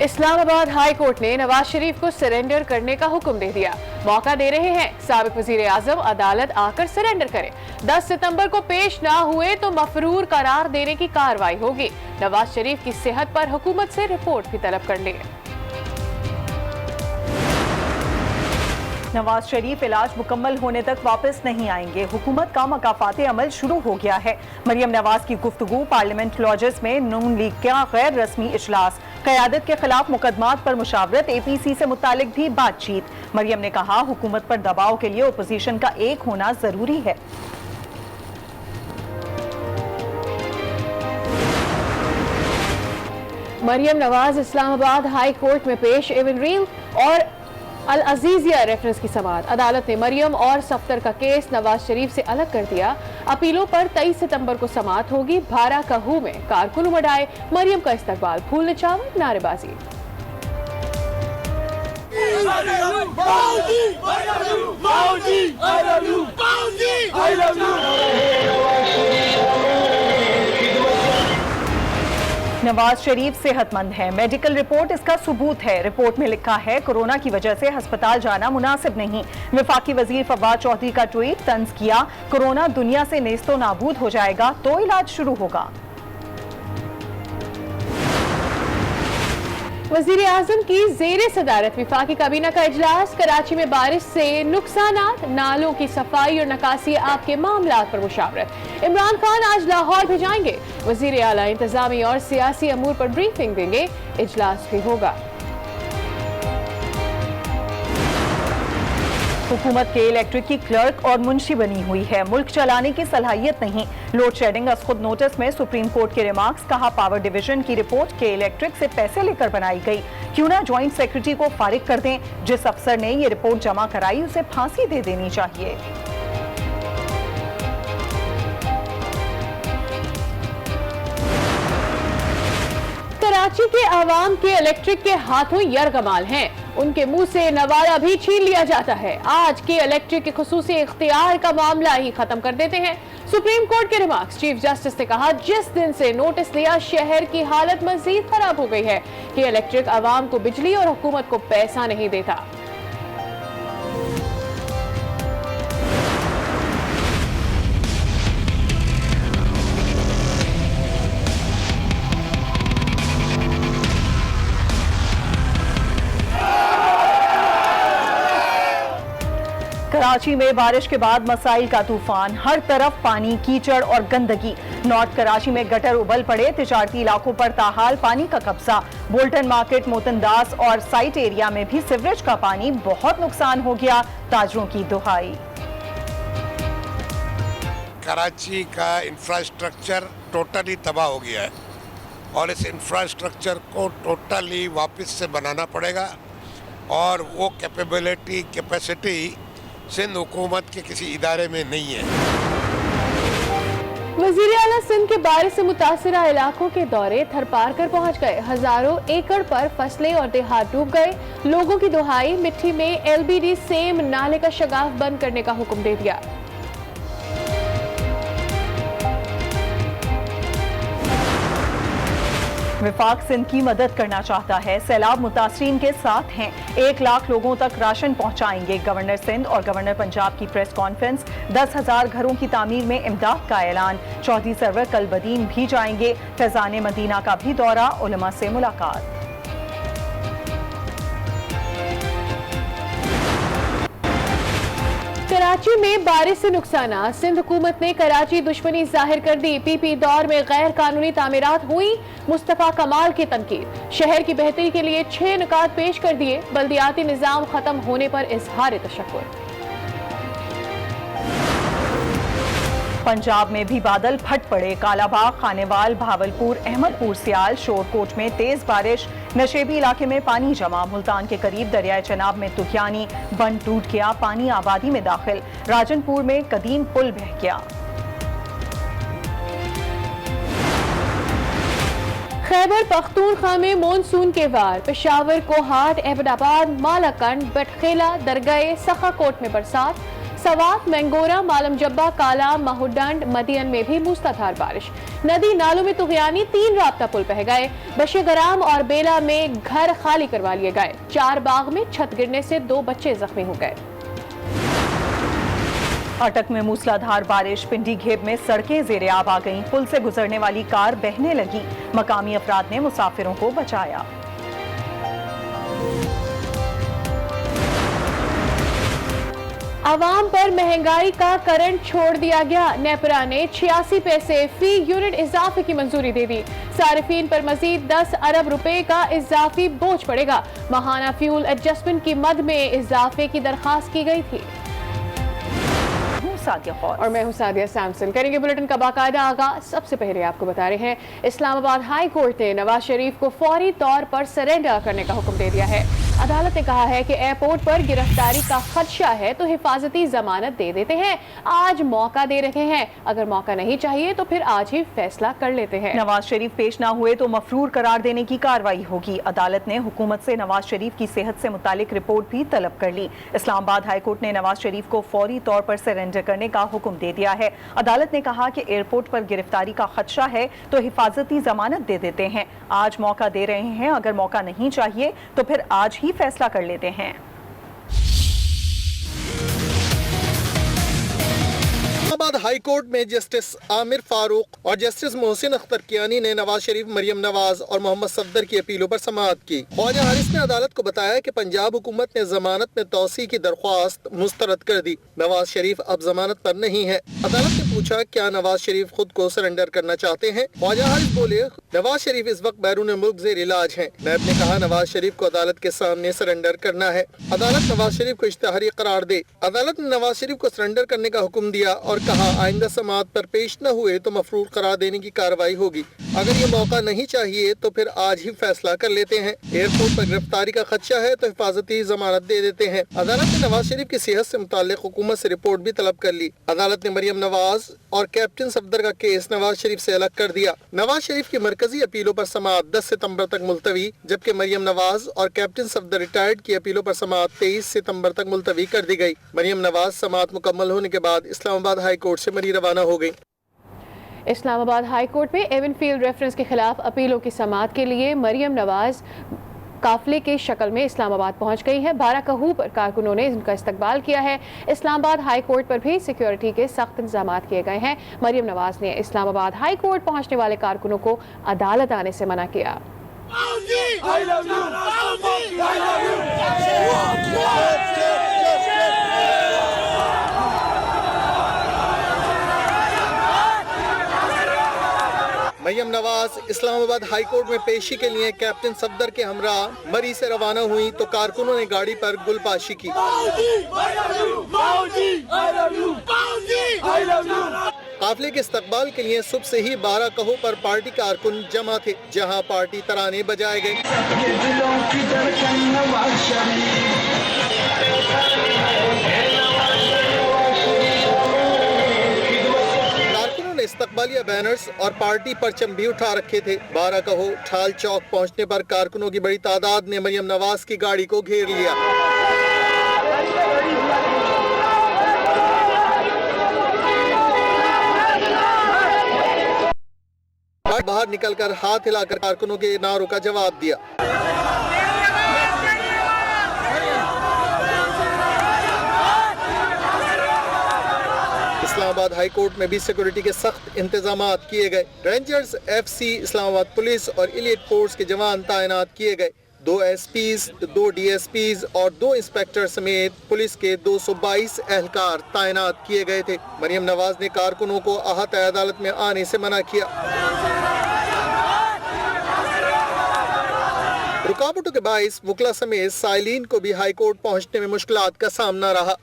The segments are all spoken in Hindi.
इस्लामाबाद हाई कोर्ट ने नवाज शरीफ को सरेंडर करने का हुक्म दे दिया। मौका दे रहे हैं साबिक वजीर आजम अदालत आकर सरेंडर करें। 10 सितंबर को पेश ना हुए तो मफरूर करार देने की कार्रवाई होगी। नवाज शरीफ की सेहत पर हुकूमत से रिपोर्ट भी तलब कर ली। नवाज शरीफ इलाज मुकम्मल होने तक वापस नहीं आएंगे। हुकूमत का मकाफाते अमल शुरू हो गया है। मरियम नवाज की गुफ्तगू पार्लियामेंट लॉजेस में नून लीग का गैर रस्मी इजलास, क़यादत के खिलाफ मुकदमात पर मुशावरत, APC से मुतालिक भी बातचीत। मरियम ने कहा हुकूमत पर दबाव के लिए अपोजिशन का एक होना जरूरी है। मरियम नवाज इस्लामाबाद हाई कोर्ट में पेश। एवन रील और अल अजीजिया रेफरेंस की समाअत। अदालत ने मरियम और सफ्तर का केस नवाज शरीफ से अलग कर दिया। अपीलों पर 23 सितंबर को समाअत होगी। भारा कहू में कारकुन उमड़ाए, मरियम का इस्तकबाल फूल निचावर, नारेबाजी। नवाज शरीफ सेहतमंद है, मेडिकल रिपोर्ट इसका सबूत है। रिपोर्ट में लिखा है कोरोना की वजह से अस्पताल जाना मुनासिब नहीं। वफाकी वजीर फवाद चौधरी का ट्वीट तंज किया, कोरोना दुनिया से नेस्तो नाबूद हो जाएगा तो इलाज शुरू होगा। वजीर आजम की जेरे सदारत वफाकी काबीना का इजलास। कराची में बारिश से नुकसानात, नालों की सफाई और नकासी आपके मामलात पर मुशावरत। इमरान खान आज लाहौर भी जाएंगे। वजीर आला इंतजामी और सियासी अमूर पर ब्रीफिंग देंगे। इजलास भी होगा। हुकूमत के इलेक्ट्रिक की क्लर्क और मुंशी बनी हुई है, मुल्क चलाने की सलाहियत नहीं। लोड शेडिंग अस खुद नोटिस में सुप्रीम कोर्ट के रिमार्क्स। कहा पावर डिवीजन की रिपोर्ट के इलेक्ट्रिक से पैसे लेकर बनाई गई, क्यों ना ज्वाइंट सेक्रेटरी को फारिग कर दें। जिस अफसर ने ये रिपोर्ट जमा कराई उसे फांसी दे देनी चाहिए। कराची के आवाम के इलेक्ट्रिक के हाथों यरगमाल हैं। उनके मुंह से नवाला भी छीन लिया जाता है। आज के इलेक्ट्रिक के खुसूसी इख्तियार का मामला ही खत्म कर देते हैं। सुप्रीम कोर्ट के रिमार्क्स। चीफ जस्टिस ने कहा जिस दिन से नोटिस लिया शहर की हालत मजीद खराब हो गई है कि इलेक्ट्रिक आवाम को बिजली और हुकूमत को पैसा नहीं देता। कराची में बारिश के बाद मसाइल का तूफान, हर तरफ पानी, कीचड़ और गंदगी। नॉर्थ कराची में गटर उबल पड़े, तिजारती इलाकों पर ताहाल पानी का कब्जा। बोल्टन मार्केट, मोतनदास और साइट एरिया में भी सीवरेज का पानी, बहुत नुकसान हो गया। ताजरों की दुहाई। कराची का इंफ्रास्ट्रक्चर टोटली तबाह हो गया है और इस इंफ्रास्ट्रक्चर को टोटली वापस से बनाना पड़ेगा और वो कैपेसिटी सिंध हुकूमत के किसी इदारे में नहीं है। वजीर आला सिंध के बारिश से मुतासिरा इलाकों के दौरे थरपार कर पहुंच गए। हजारों एकड़ पर फसलें और देहात डूब गए। लोगों की दुहाई, मिट्टी में LBD सेम नाले का शगाफ बंद करने का हुक्म दे दिया। विफाक सिंध की मदद करना चाहता है, सैलाब मुतासरीन के साथ हैं। 1 लाख लोगों तक राशन पहुंचाएंगे। गवर्नर सिंध और गवर्नर पंजाब की प्रेस कॉन्फ्रेंस। 10,000 घरों की तामीर में इमदाद का ऐलान। चौधरी सरवर कल बदीन भी जाएंगे। फैजान मदीना का भी दौरा, उलमा से मुलाकात। कराची में बारिश से नुकसान। सिंध हुकूमत ने कराची दुश्मनी जाहिर कर दी। PP दौर में गैर कानूनी तामीरात हुई। मुस्तफा कमाल की तनकीद। शहर की बेहतरी के लिए 6 नुकात पेश कर दिए। बल्दियाती निजाम खत्म होने पर इजहार तशक्कुर। पंजाब में भी बादल फट पड़े। कालाबाग, खानेवाल, भावलपुर, अहमदपुर, सियाल, शोरकोट में तेज बारिश। नशेबी इलाके में पानी जमा। मुल्तान के करीब दरियाए चनाब में तुगियानी बंद टूट गया, पानी आबादी में दाखिल। राजनपुर में कदीम पुल बह गया। खैबर पख्तूनख्वा में मानसून के वार। पेशावर, कोहाट, एबटाबाद, मालाकंड, बटखेला, दरगाह, सखाकोट में बरसात। सवात, मैंगोरा, मालम जब्बा, कालाम, माहुडंड, मदियन में भी मूसलाधार बारिश। नदी नालों में तुगयानी, 3 राब्ता पुल बह गए। बशेगराम और बेला में घर खाली करवा लिए गए। 4 बाग में छत गिरने से 2 बच्चे जख्मी हो गए। अटक में मूसलाधार बारिश, पिंडी घेब में सड़कें जेरे आब आ गईं। पुल से गुजरने वाली कार बहने लगी। मकामी अफराद ने मुसाफिरों को बचाया। आवाम पर महंगाई का करंट छोड़ दिया गया। नेपरा ने 86 पैसे फी यूनिट इजाफे की मंजूरी दे दी। सारिफीन पर मजीद 10 अरब रुपए का इजाफी बोझ पड़ेगा। माहाना फ्यूल एडजस्टमेंट की मद में इजाफे की दरखास्त की गई थी। और मैं हूं सादिया सैमसन। करेंगे बुलेटिन का बाकायदा आगाज। सबसे पहले आपको बता रहे हैं, इस्लामाबाद हाई कोर्ट ने नवाज शरीफ को फौरी तौर पर सरेंडर करने का हुक्म दे दिया है। अदालत ने कहा है कि एयरपोर्ट पर गिरफ्तारी का खदशा है तो हिफाजती जमानत दे देते हैं। आज मौका दे रहे हैं, अगर मौका नहीं चाहिए तो फिर आज ही फैसला कर लेते हैं। नवाज शरीफ पेश ना हुए तो मफरूर करार देने की कार्रवाई होगी। अदालत ने हुकूमत से नवाज शरीफ की सेहत से मुतालिक रिपोर्ट भी तलब कर ली। इस्लामाबाद हाई कोर्ट ने नवाज शरीफ को फौरी तौर पर सरेंडर करने का हुक्म दे दिया है। अदालत ने कहा कि एयरपोर्ट पर गिरफ्तारी का खदशा है तो हिफाजती जमानत दे देते हैं। आज मौका दे रहे हैं, अगर मौका नहीं चाहिए तो फिर आज ही फैसला कर लेते हैं। इस्लामाबाद हाई कोर्ट में जस्टिस आमिर फारूक और जस्टिस मोहसिन अख्तर कियानी ने नवाज शरीफ, मरियम नवाज और मोहम्मद सफदर की अपीलों पर समाअत की। ख्वाजा हारिस ने अदालत को बताया कि पंजाब हुकूमत ने जमानत में तौसी की दरख्वास्त मुस्तरद कर दी। नवाज शरीफ अब जमानत पर नहीं है। अदालत ने पूछा, क्या नवाज शरीफ खुद को सरेंडर करना चाहते हैं? ख्वाजा हारिस बोले, नवाज शरीफ इस वक्त बैरून मुल्क ज़ेर इलाज हैं। नैब ने कहा, नवाज शरीफ को अदालत के सामने सरेंडर करना है। अदालत नवाज शरीफ को इश्तिहारी करार दे। अदालत ने नवाज शरीफ को सरेंडर करने का हुक्म दिया और कहा, आइंदा समाअत पर पेश न हुए तो मफरूर करार देने की कार्रवाई होगी। अगर ये मौका नहीं चाहिए तो फिर आज ही फैसला कर लेते हैं। एयरपोर्ट पर गिरफ्तारी का खदशा है तो हिफाजती जमानत दे देते हैं। अदालत ने नवाज शरीफ की सेहत से मुताल्लिक हुकूमत से रिपोर्ट भी तलब कर ली। अदालत ने मरियम नवाज और कैप्टन सफदर का केस नवाज शरीफ से अलग कर दिया। नवाज शरीफ की मरकजी अपीलों पर समाअत 10 सितंबर तक मुलतवी, जबकि मरियम नवाज और कैप्टन सफदर रिटायर्ड की अपीलों पर समाअत 23 सितंबर तक मुलतवी कर दी गई। मरियम नवाज समाअत मुकम्मल होने के बाद इस्लामाबाद हाई कोर्ट से मरी रवाना हो गई। इस्लामाबाद हाई कोर्ट में एवनफील्ड रेफरेंस के खिलाफ अपीलों की समाअत के लिए मरियम नवाज काफिले के शक्ल में इस्लामाबाद पहुंच गई है। 12 कहू पर कारकुनों ने उनका इस्तकबाल किया है। इस्लामाबाद हाई कोर्ट पर भी सिक्योरिटी के सख्त इंतजाम किए गए हैं। मरियम नवाज ने इस्लामाबाद हाई कोर्ट पहुंचने वाले कारकुनों को अदालत आने से मना किया। मरियम नवाज इस्लामाबाद हाई कोर्ट में पेशी के लिए कैप्टन सफदर के हमरा मरी से रवाना हुई तो कारकुनों ने गाड़ी पर गुलपाशी की। काफिले के इस्तकबाल के लिए सुबह से ही 12 कहू पर पार्टी कारकुन जमा थे, जहां पार्टी तराने बजाए गए। इस्तकबालिया बैनर्स और पार्टी परचम भी उठा रखे थे। 12 कहो ठाल चौक पहुंचने पर कारकुनों की बड़ी तादाद ने मरियम नवाज की गाड़ी को घेर लिया। बाहर निकलकर हाथ हिलाकर कारकुनों के नारों का जवाब दिया। इस्लामाबाद हाई कोर्ट में भी सिक्योरिटी के सख्त इंतजाम किए गए। रेंजर्स, FC, इस्लामाबाद पुलिस और एलिट फोर्स के जवान तैनात किए गए। 2 SPs, 2 DSPs और 2 इंस्पेक्टर समेत पुलिस के 222 एहलकार तैनात किए गए थे। मरियम नवाज ने कारकुनों को आहत अदालत में आने से मना किया। रुकावटों के बाइस वकला समेत साइलिन को भी हाई कोर्ट पहुंचने में मुश्किलात का सामना रहा।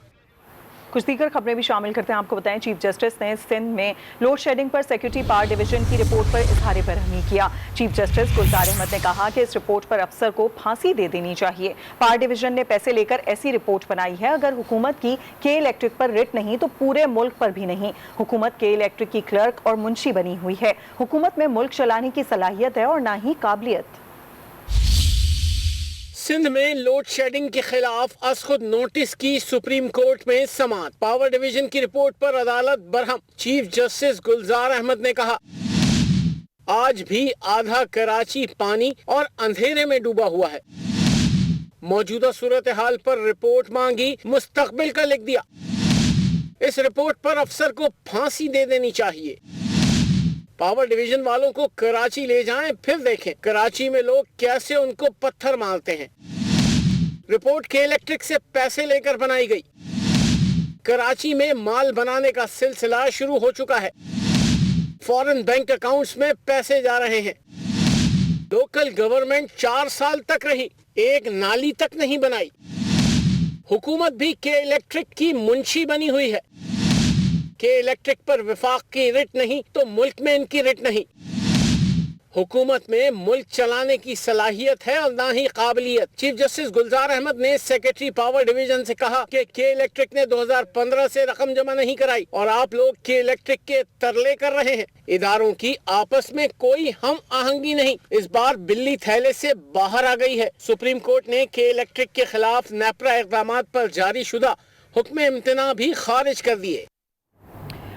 कुछ दीगर खबरें भी शामिल करते हैं। आपको बताएं, चीफ जस्टिस ने सिंध में लोड शेडिंग पर सिक्योरिटी पावर डिवीजन की रिपोर्ट पर इजहार बरहमी किया। चीफ जस्टिस गुलजार अहमद ने कहा कि इस रिपोर्ट पर अफसर को फांसी दे देनी चाहिए। पावर डिवीजन ने पैसे लेकर ऐसी रिपोर्ट बनाई है। अगर हुकूमत की के इलेक्ट्रिक पर रिट नहीं तो पूरे मुल्क पर भी नहीं। हुकूमत के इलेक्ट्रिक की क्लर्क और मुंशी बनी हुई है। हुकूमत में मुल्क चलाने की सलाहियत है और ना ही काबिलियत। सिंध में लोड शेडिंग के खिलाफ अज खुद नोटिस की सुप्रीम कोर्ट में समाअत। पावर डिवीजन की रिपोर्ट पर अदालत बरहम। चीफ जस्टिस गुलजार अहमद ने कहा, आज भी आधा कराची पानी और अंधेरे में डूबा हुआ है। मौजूदा सूरत हाल पर रिपोर्ट मांगी, मुस्तकबिल का लिख दिया। इस रिपोर्ट पर अफसर को फांसी दे देनी चाहिए। पावर डिवीजन वालों को कराची ले जाएं, फिर देखें कराची में लोग कैसे उनको पत्थर मारते हैं। रिपोर्ट के इलेक्ट्रिक से पैसे लेकर बनाई गई। कराची में माल बनाने का सिलसिला शुरू हो चुका है। फॉरेन बैंक अकाउंट्स में पैसे जा रहे हैं। लोकल गवर्नमेंट 4 साल तक रही, एक नाली तक नहीं बनाई। हुकूमत भी के इलेक्ट्रिक की मुंशी बनी हुई है। के इलेक्ट्रिक पर विफाक की रिट नहीं तो मुल्क में इनकी रिट नहीं। हुकूमत में मुल्क चलाने की सलाहियत है और ना ही काबिलियत। चीफ जस्टिस गुलजार अहमद ने सेक्रेटरी पावर डिवीजन से कहा कि के इलेक्ट्रिक ने 2015 से रकम जमा नहीं कराई और आप लोग के इलेक्ट्रिक के तरले कर रहे हैं। इदारों की आपस में कोई हम आहंगी नहीं। इस बार बिल्ली थैले से बाहर आ गई है। सुप्रीम कोर्ट ने के इलेक्ट्रिक के खिलाफ नेपरा इक़दामात पर जारी शुदा हुक्म इम्तना भी खारिज कर दिए।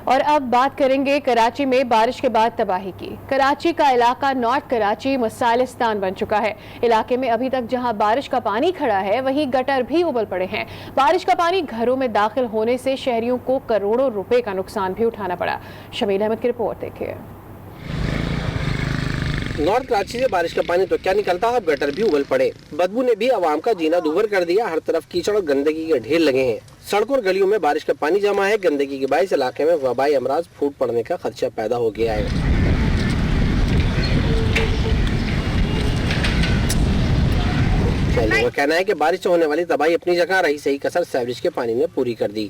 और अब बात करेंगे कराची में बारिश के बाद तबाही की। कराची का इलाका नॉर्थ कराची मसाइलिस्तान बन चुका है। इलाके में अभी तक जहां बारिश का पानी खड़ा है, वहीं गटर भी उबल पड़े हैं। बारिश का पानी घरों में दाखिल होने से शहरियों को करोड़ों रुपए का नुकसान भी उठाना पड़ा। शमील अहमद की रिपोर्ट देखिए। नॉर्थ कराची से बारिश का पानी तो क्या निकलता, अब गटर भी उबल पड़े। बदबू ने भी आवाम का जीना दूभर कर दिया। हर तरफ कीचड़ और गंदगी के ढेर लगे हैं। सड़कों और गलियों में बारिश का पानी जमा है। गंदगी के बाइस इलाके में वबाई अमराज फूट पड़ने का खदशा पैदा हो गया है। शहरियों का कहना है कि बारिश से होने वाली तबाही अपनी जगह रही, सही कसर सीवरेज के पानी ने पूरी कर दी।